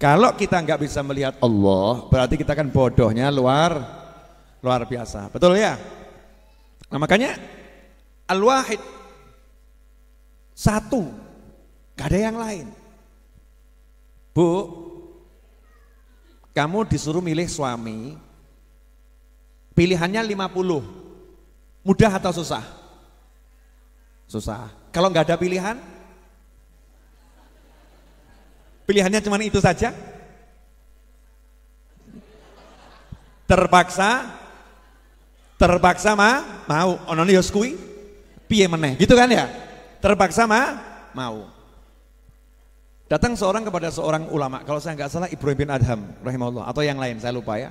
Kalau kita nggak bisa melihat Allah, berarti kita kan bodohnya luar biasa. Betul ya? Nah makanya Al-Wahid satu, gak ada yang lain. Bu, kamu disuruh milih suami, pilihannya 50, mudah atau susah? Susah. Kalau nggak ada pilihan, pilihannya cuma itu saja, terpaksa mau ono yo kuwi piye meneh gitu kan ya, terpaksa mau. Datang seorang kepada seorang ulama, kalau saya nggak salah Ibrahim bin Adham rahimahullah atau yang lain saya lupa ya.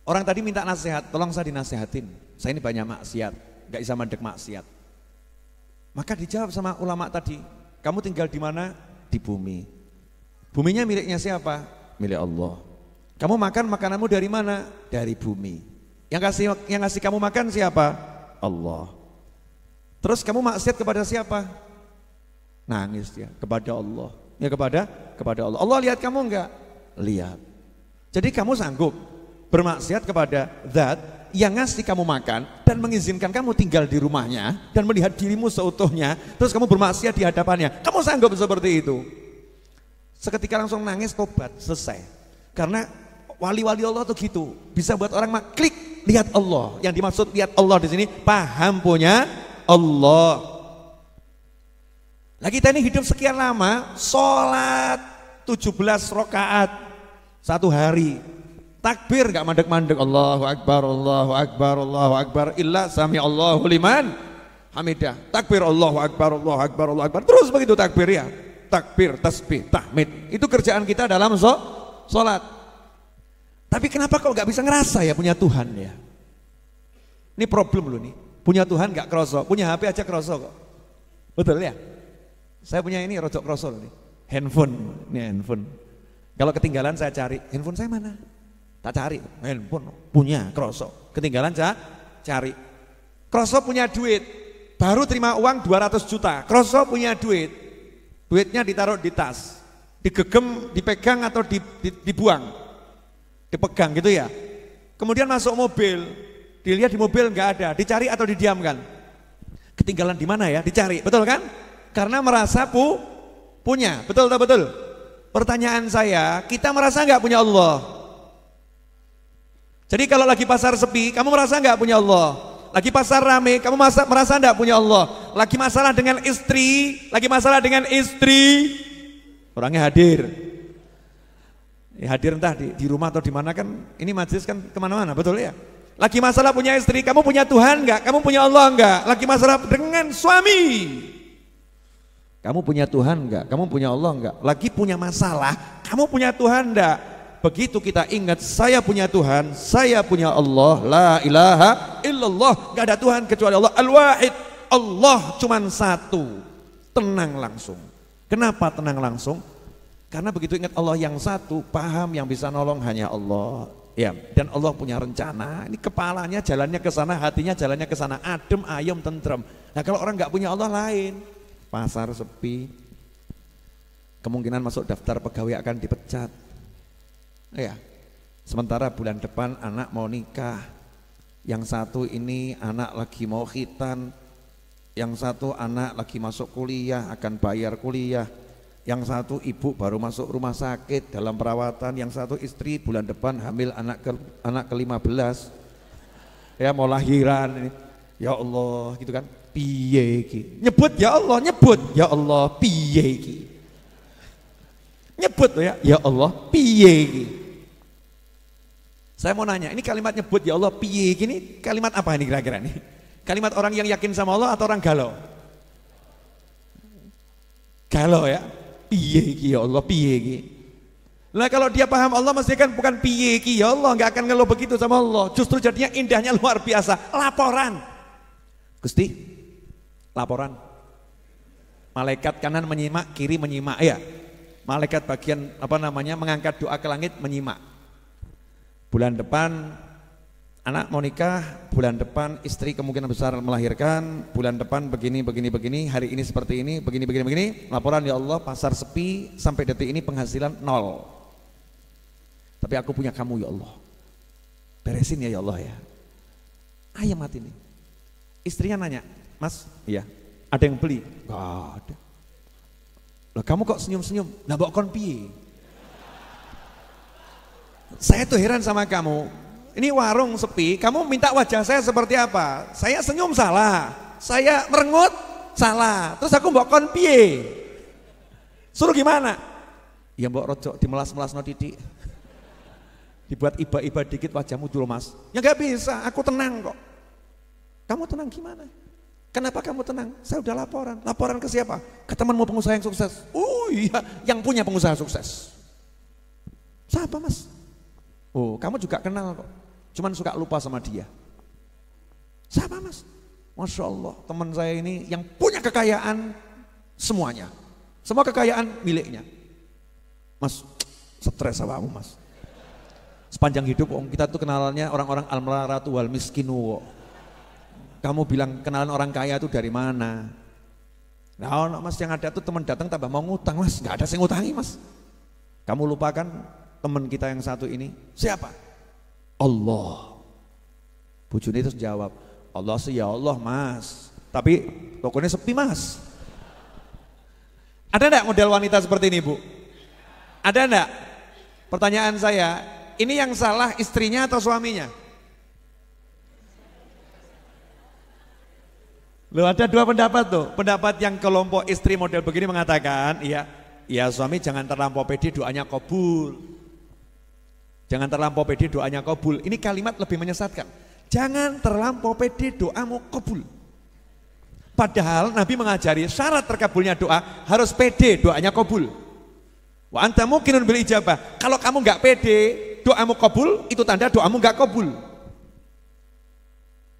Orang tadi minta nasihat, tolong saya dinasihatin, saya ini banyak maksiat, nggak bisa mandek maksiat. Maka dijawab sama ulama tadi, kamu tinggal di mana? Di bumi. Buminya miliknya siapa? Milik Allah. Kamu makan makananmu dari mana? Dari bumi. Yang ngasih kamu makan siapa? Allah. Terus kamu maksiat kepada siapa? Nangis dia kepada Allah. Ya kepada Allah. Allah lihat kamu enggak? Lihat. Jadi kamu sanggup bermaksiat kepada zat yang ngasih kamu makan dan mengizinkan kamu tinggal di rumahnya dan melihat dirimu seutuhnya, terus kamu bermaksiat di hadapannya. Kamu sanggup seperti itu? Seketika langsung nangis, tobat, selesai. Karena wali-wali Allah tuh gitu, bisa buat orang klik lihat Allah. Yang dimaksud lihat Allah di sini paham punya Allah. Nah kita ini hidup sekian lama, sholat 17 rakaat satu hari, takbir gak mandek-mandek, Allahu Akbar, Allahu Akbar, Allahu Akbar, illa sami Allahu liman hamidah, takbir Allahu Akbar, Allahu Akbar, Allahu Akbar, terus begitu takbir ya, takbir, tasbih, tahmid, itu kerjaan kita dalam sholat. Tapi kenapa kok gak bisa ngerasa ya punya Tuhan ya? Ini problem loh nih, punya Tuhan gak kroso, punya HP aja kroso kok, betul ya? Saya punya ini rojok kroso nih, handphone, ini handphone. Kalau ketinggalan saya cari, handphone saya mana? Tak cari, handphone punya kroso. Ketinggalan cari. Kroso punya duit, baru terima uang 200 juta. Kroso punya duit, duitnya ditaruh di tas, digegem, dipegang atau dibuang, dipegang gitu ya. Kemudian masuk mobil, dilihat di mobil nggak ada, dicari atau didiamkan. Ketinggalan di mana ya? Dicari, betul kan? Karena merasa punya, betul tak betul? Pertanyaan saya, kita merasa nggak punya Allah? Jadi kalau lagi pasar sepi, kamu merasa nggak punya Allah? Lagi pasar rame, kamu merasa nggak punya Allah? Lagi masalah dengan istri, orangnya hadir. Ya, hadir entah di rumah atau di mana kan? Ini majelis kan kemana-mana, betul ya? Lagi masalah punya istri, kamu punya Tuhan nggak? Kamu punya Allah nggak? Lagi masalah dengan suami, kamu punya Tuhan enggak? Kamu punya Allah enggak? Lagi punya masalah, kamu punya Tuhan enggak? Begitu kita ingat, saya punya Tuhan, saya punya Allah, la ilaha illallah, enggak ada Tuhan kecuali Allah, Al-Wahid, Allah cuman satu, tenang langsung. Kenapa tenang langsung? Karena begitu ingat Allah yang satu, paham yang bisa nolong hanya Allah. Ya, dan Allah punya rencana, ini kepalanya jalannya ke sana, hatinya jalannya ke sana, adem, ayem, tentrem. Nah kalau orang enggak punya Allah lain, pasar sepi, kemungkinan masuk daftar pegawai akan dipecat. Ya, sementara bulan depan anak mau nikah, yang satu ini anak lagi mau khitan, yang satu anak lagi masuk kuliah akan bayar kuliah, yang satu ibu baru masuk rumah sakit dalam perawatan, yang satu istri bulan depan hamil anak ke-15, ya mau lahiran ini. Ya Allah gitu kan. Piye iki? Nyebut ya Allah piye iki? Nyebut ya Allah piye iki? Saya mau nanya, ini kalimat nyebut ya Allah piye iki ini kalimat apa ini kira-kira nih? Kalimat orang yang yakin sama Allah atau orang galau? Galau ya? Piye iki ya Allah piye iki? Nah kalau dia paham Allah mesti kan bukan piye iki ya Allah, nggak akan ngeluh begitu sama Allah. Justru jadinya indahnya luar biasa, laporan. Gusti, laporan, malaikat kanan menyimak, kiri menyimak ya, malaikat bagian mengangkat doa ke langit menyimak. Bulan depan anak mau nikah, bulan depan istri kemungkinan besar melahirkan, bulan depan begini, hari ini seperti ini, begini, laporan ya Allah pasar sepi, sampai detik ini penghasilan 0. Tapi aku punya kamu ya Allah, beresin ya Allah ya. Ayam mati nih. Istrinya nanya, Mas, iya, ada yang beli? Gak ada. Lah kamu kok senyum-senyum? Nah mbok kon piye? Saya tuh heran sama kamu. Ini warung sepi, kamu minta wajah saya seperti apa? Saya senyum salah, saya merengut salah, terus aku mbok kon piye? Suruh gimana? Ya mbok rojok dimelas-melas no titik, dibuat iba-iba dikit wajahmu dulu Mas. Ya gak bisa, aku tenang kok. Kamu tenang gimana? Kenapa kamu tenang? Saya udah laporan. Laporan ke siapa? Ke temanmu pengusaha yang sukses. Oh iya, yang punya pengusaha sukses. Siapa Mas? Oh kamu juga kenal kok, cuman suka lupa sama dia. Siapa Mas? Masya Allah, teman saya ini yang punya kekayaan semuanya, semua kekayaan miliknya. Mas, stres sama kamu Mas. Sepanjang hidup kita tuh kenalannya orang-orang al-maratu wal miskinu. Kamu bilang kenalan orang kaya itu dari mana? Nah Mas, yang ada tuh teman datang tambah mau ngutang Mas, nggak ada yang ngutangi Mas. Kamu lupakan teman kita yang satu ini, siapa? Allah. Bujuni terus jawab, Allah sih ya Allah Mas, tapi tokonya sepi Mas. Ada enggak model wanita seperti ini Bu? Ada enggak? Pertanyaan saya, ini yang salah istrinya atau suaminya? Loh ada dua pendapat tuh. Pendapat yang kelompok istri model begini mengatakan, iya suami jangan terlampau pede, doanya kabul. Jangan terlampau pede, doanya kabul. Ini kalimat lebih menyesatkan. Jangan terlampau pede, doamu kabul. Padahal Nabi mengajari syarat terkabulnya doa harus pede, doanya kabul. Wa anta muqinun bil ijabah. Kalau kamu nggak pede, doamu kabul, itu tanda doamu nggak kabul.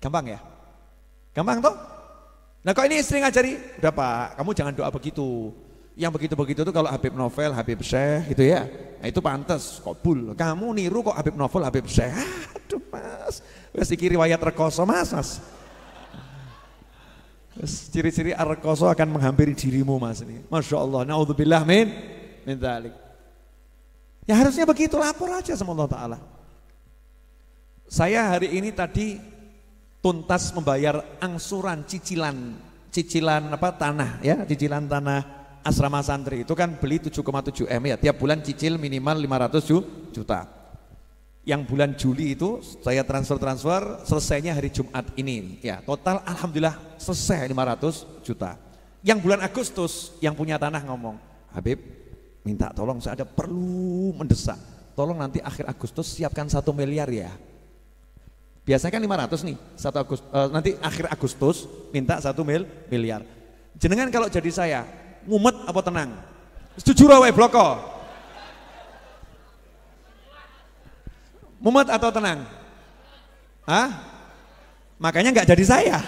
Gampang ya? Gampang toh? Nah kok ini istri ngajari, udah Pak, kamu jangan doa begitu. Yang begitu-begitu tuh kalau Habib Novel, Habib Syekh gitu ya, nah itu pantas, kabul. Kamu niru kok Habib Novel, Habib Syekh. Aduh Mas, wes iki riwayat rekoso Mas. Ciri-ciri rekoso akan menghampiri dirimu Mas ini. Masya Allah, naudzubillah min dzalik. Ya harusnya begitu, lapor aja sama Allah Ta'ala. Saya hari ini tadi tuntas membayar angsuran cicilan apa tanah ya, cicilan tanah asrama santri itu kan beli 7,7 M ya, tiap bulan cicil minimal 500 juta. Yang bulan Juli itu saya transfer selesainya hari Jumat ini ya, total alhamdulillah selesai 500 juta. Yang bulan Agustus yang punya tanah ngomong, Habib minta tolong saya ada perlu mendesak, tolong nanti akhir Agustus siapkan 1 miliar ya. Biasanya kan 500 nih, nanti akhir Agustus minta 1 miliar. Jenengan kalau jadi saya mumet apa tenang? Jujur wae bloko. Mumet atau tenang? Hah? Makanya nggak jadi saya.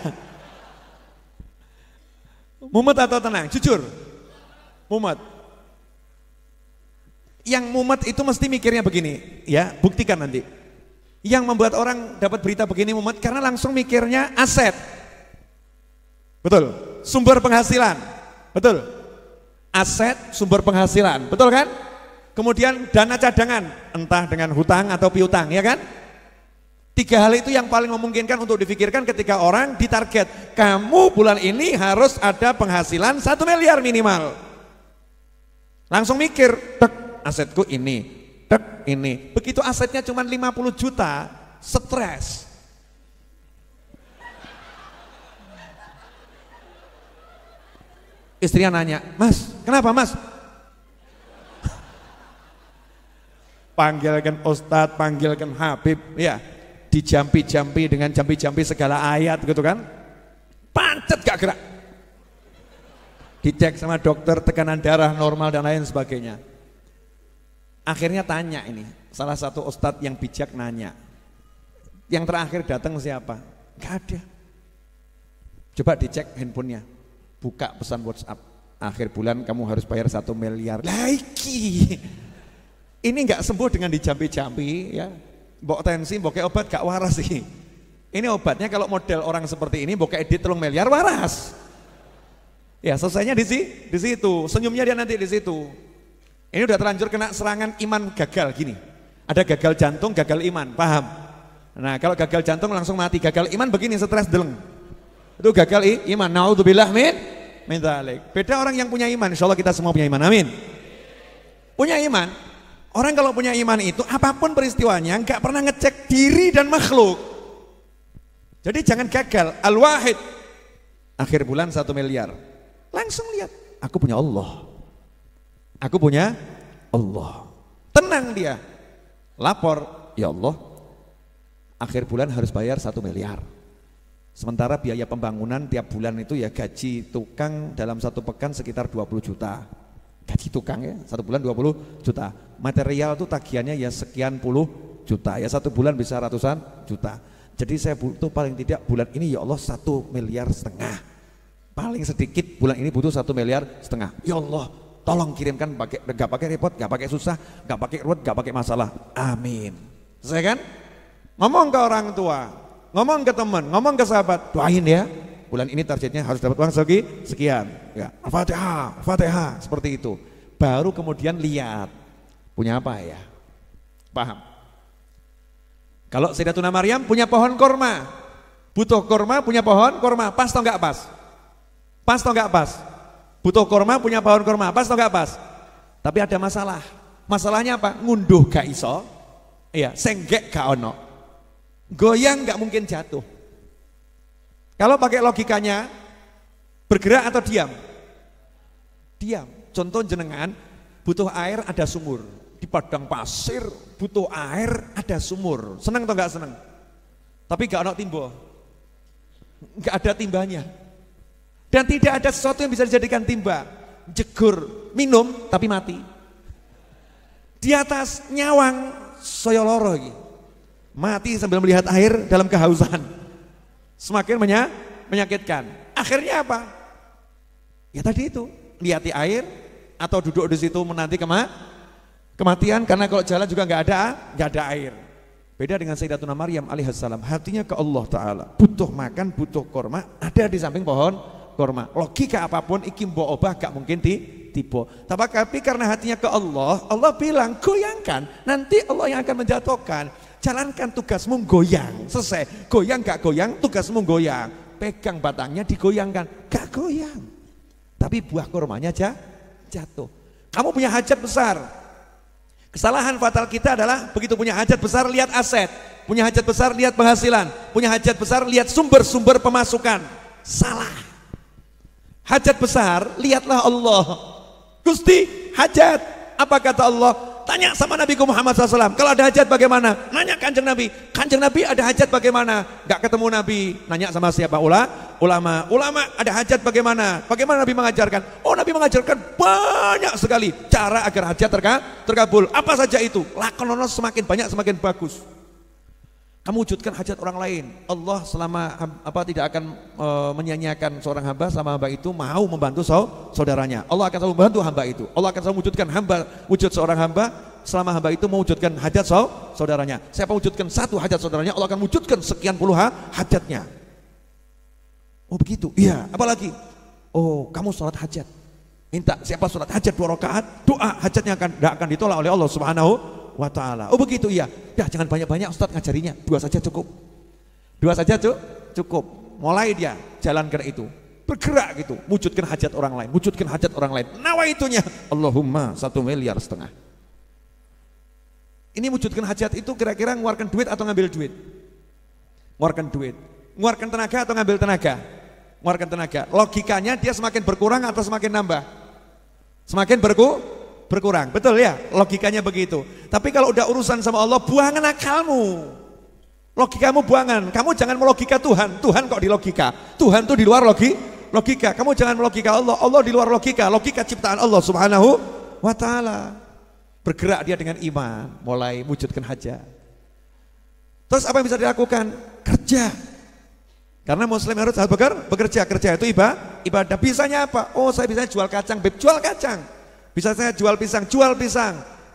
Mumet atau tenang? Jujur. Mumet. Yang mumet itu mesti mikirnya begini, ya, buktikan nanti. Yang membuat orang dapat berita begini mumet karena langsung mikirnya aset. Betul. Sumber penghasilan. Betul. Aset, sumber penghasilan, betul kan? Kemudian dana cadangan, entah dengan hutang atau piutang, ya kan? 3 hal itu yang paling memungkinkan untuk difikirkan ketika orang ditarget. Kamu bulan ini harus ada penghasilan 1 miliar minimal. Langsung mikir, tek, asetku ini, tek, ini. Begitu asetnya cuma 50 juta, stres. Istrinya nanya, Mas, kenapa Mas? Panggilkan Ustadz, panggilkan Habib, ya, dijampi-jampi dengan jampi-jampi segala ayat gitu kan, pancet gak gerak. Dicek sama dokter, tekanan darah normal dan lain sebagainya. Akhirnya tanya ini, salah satu Ustadz yang bijak nanya, yang terakhir datang siapa? Gak ada. Coba dicek handphonenya. Buka pesan WhatsApp, akhir bulan kamu harus bayar 1 miliar lagi. Ini nggak sembuh dengan dijampi-jampi ya. mbok tensi, mbok obat gak waras sih. Ini obatnya kalau model orang seperti ini, mbok edit 3 miliar waras. Ya selesainya di situ, senyumnya dia nanti di situ. Ini udah terlanjur kena serangan iman gagal gini. Ada gagal jantung, gagal iman, paham? Nah kalau gagal jantung langsung mati, gagal iman begini stres deleng. Itu gagal iman. Naudzubillah min dzalik. Beda orang yang punya iman, insyaallah kita semua punya iman. Amin. Punya iman. Orang kalau punya iman itu apapun peristiwanya enggak pernah ngecek diri dan makhluk. Jadi jangan gagal. Al-Wahid akhir bulan 1 miliar. Langsung lihat, aku punya Allah. Aku punya Allah. Tenang dia. Lapor, ya Allah. Akhir bulan harus bayar 1 miliar. Sementara biaya pembangunan tiap bulan itu ya gaji tukang dalam 1 pekan sekitar 20 juta. Gaji tukang ya, 1 bulan 20 juta. Material itu tagihannya ya sekian puluh juta. Ya 1 bulan bisa ratusan juta. Jadi saya butuh paling tidak bulan ini ya Allah 1,5 miliar. Paling sedikit bulan ini butuh 1,5 miliar. Ya Allah, tolong kirimkan gak pakai repot, gak pakai susah, gak pakai ruwet, gak pakai masalah. Amin. Selesai kan? Ngomong ke orang tua, ngomong ke teman, ngomong ke sahabat, doain ya. Bulan ini targetnya harus dapat uang sekian. Ya, Al-Fatihah, seperti itu. Baru kemudian lihat punya apa ya? Paham? Kalau Sayyidatuna Maryam punya pohon korma, butuh korma punya pohon korma, pas atau enggak pas? Pas atau enggak pas? Butuh korma punya pohon korma, pas atau enggak pas? Tapi ada masalah. Masalahnya apa? Ngunduh gak iso, iya, senggek gak ono. Goyang nggak mungkin jatuh. Kalau pakai logikanya bergerak atau diam? Diam. Contoh jenengan butuh air ada sumur di padang pasir, butuh air ada sumur. Seneng atau nggak seneng? Tapi nggak ada timbo, nggak ada timbanya. Dan tidak ada sesuatu yang bisa dijadikan timba. Jegur minum tapi mati. Di atas nyawang soyoloro gitu. Mati sambil melihat air dalam kehausan. Semakin menyakitkan. Akhirnya apa? Ya tadi itu, lihati air atau duduk di situ menanti kematian karena kalau jalan juga nggak ada air. Beda dengan Sayyidatuna Maryam alaihissalam, hatinya ke Allah Ta'ala. Butuh makan, butuh korma, ada di samping pohon korma. Logika apapun iki mbok obah gak mungkin tiba. Tapi karena hatinya ke Allah, Allah bilang goyangkan, nanti Allah yang akan menjatuhkan. Jalankan tugasmu goyang, selesai. Goyang gak goyang, tugasmu goyang. Pegang batangnya digoyangkan, gak goyang. Tapi buah kormanya jatuh. Kamu punya hajat besar. Kesalahan fatal kita adalah begitu punya hajat besar lihat aset, punya hajat besar lihat penghasilan, punya hajat besar lihat sumber-sumber pemasukan. Salah. Hajat besar lihatlah Allah. Gusti, hajat. Apa kata Allah? Tanya sama Nabi Muhammad SAW, kalau ada hajat bagaimana? Nanya Kanjeng Nabi, Kanjeng Nabi ada hajat bagaimana? Gak ketemu Nabi, nanya sama siapa? Ulama ada hajat bagaimana? Bagaimana Nabi mengajarkan? Oh Nabi mengajarkan banyak sekali cara agar hajat terkabul. Apa saja itu? Lakonono semakin banyak semakin bagus. Kamu wujudkan hajat orang lain. Allah tidak akan menyanyiakan seorang hamba selama hamba itu mau membantu saudaranya. Allah akan selalu membantu hamba itu. Allah akan selalu wujudkan wujud seorang hamba selama hamba itu mewujudkan hajat saudaranya. Siapa wujudkan satu hajat saudaranya, Allah akan wujudkan sekian puluh hajatnya. Oh begitu? Iya. Apalagi? Oh kamu sholat hajat. Minta siapa sholat hajat 2 rakaat, doa hajatnya akan ditolak oleh Allah Subhanahu wa ta'ala. Oh begitu iya. Dah jangan banyak-banyak Ustaz ngajarinya, 2 saja cukup. 2 saja cukup. Mulai dia jalankan itu. Bergerak gitu, wujudkan hajat orang lain, wujudkan hajat orang lain. Nawaitunya Allahumma 1,5 miliar. Ini wujudkan hajat itu kira-kira ngeluarkan duit atau ngambil duit? Ngeluarkan duit. Ngeluarkan tenaga atau ngambil tenaga? Ngeluarkan tenaga. Logikanya dia semakin berkurang atau semakin nambah? Semakin berkurang, betul ya? Logikanya begitu. Tapi kalau udah urusan sama Allah, buangan akalmu. Logikamu buangan. Kamu jangan melogika Tuhan. Tuhan kok di logika? Tuhan tuh di luar logika. Kamu jangan melogika Allah. Allah di luar logika. Logika ciptaan Allah Subhanahu wa ta'ala. Bergerak dia dengan iman, mulai wujudkan hajat. Terus apa yang bisa dilakukan? Kerja. Karena muslim harus bekerja. Kerja itu ibadah. Bisanya apa? Oh saya bisa jual kacang, Beb. Jual kacang. Bisa saya jual pisang,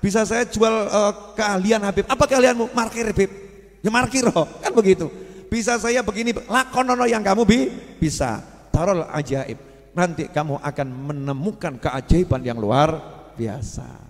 Bisa saya jual keahlian Habib. Apa keahlianmu? Markir Habib. Ya markir kan begitu. Bisa saya begini, lakonono yang kamu bisa. Taruh ajaib. Nanti kamu akan menemukan keajaiban yang luar biasa.